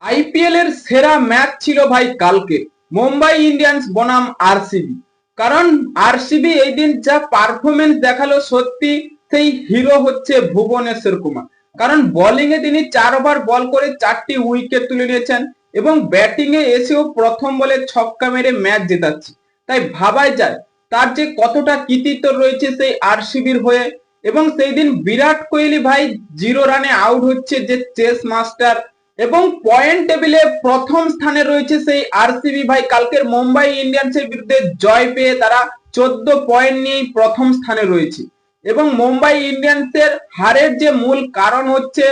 IPL এর সেরা match ছিল ভাই কালকে মুম্বাই ইন্ডিয়ান্স বনাম আরসিবি। কারণ আরসিবি এই দিন যা পারফরমেন্স দেখালো, সত্যি সেই হিরো হচ্ছে ভুবনেশ্বর কুমার। কারণ বোলিং এ তিনি 4 ওভার বল করে 4টি উইকেট তুলে নিয়েছেন এবং ব্যাটিং এ এসেও প্রথম বলে ছক্কা মেরে ম্যাচ জেতাচ্ছে। তাই ভাবাই যায় তার যে কতটা কৃতিত্ব রয়েছে সেই আরসিবির হয়ে। এবং সেই দিন বিরাট কোহলি ভাই 0 রানে আউট হচ্ছে, যে চেস মাস্টার, এবং পয়েন্ট টেবিলে প্রথম স্থানে রয়েছে সেই আরসিবি ভাই। কালকের মুম্বাই ইন্ডিয়ান্সের বিরুদ্ধে জয় পেয়ে তারা 14 পয়েন্ট নিয়েই প্রথম স্থানে রয়েছে। এবং মুম্বাই ইন্ডিয়ান্সের হারের যে মূল কারণ হচ্ছে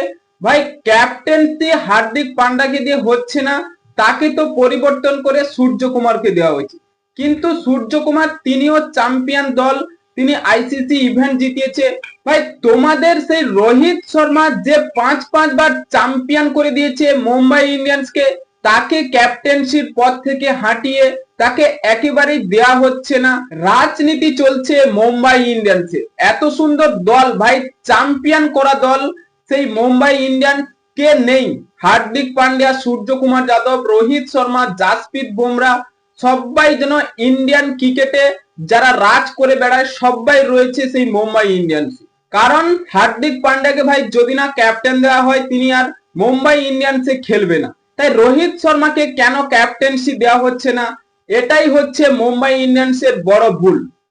ভাই ক্যাপ্টেন্সি হার্দিক পান্ডাকে দিয়ে হচ্ছে না, তাকে তো পরিবর্তন করে সূর্যকুমারকে দেওয়া হয়েছে। কিন্তু সূর্যকুমার তিনিও চ্যাম্পিয়ন দল, তিনি আইসিসি ইভেন্ট জিতিয়েছে। ভাই তোমাদের সেই রোহিত শর্মা যে 5 বার চ্যাম্পিয়ন করে দিয়েছে মুম্বাই ইন্ডিয়ান্সকে, তাকে ক্যাপ্টেন্সির পদ থেকে হাঁটিয়ে তাকে একেবারেই দেয়া হচ্ছে না। রাজনীতি চলছে মুম্বাই ইন্ডিয়ান্সে। এত সুন্দর দল ভাই, চ্যাম্পিয়ন করা দল, সেই মুম্বাই ইন্ডিয়ান্স কে নেই। হার্দিক পান্ডিয়া, সূর্যকুমার যাদব, রোহিত শর্মা, জাসপ্রীত বুমরা, সবাই যেন ইন্ডিয়ান ক্রিকেটে যারা রাজ করে বেড়ায় সবাই রয়েছে সেই মুম্বাই ইন্ডিয়ান্স। কারণ হার্দিক পান্ডিয়াকে ভাই যদি না ক্যাপ্টেন দেওয়া হয়, তিনি আর মুম্বাই ইন্ডিয়ান্সে খেলবে না। তাই রোহিত শর্মাকে কেন ক্যাপ্টেন্সি দেওয়া হচ্ছে না, এটাই হচ্ছে মুম্বাই ইন্ডিয়ান্সের বড় ভুল।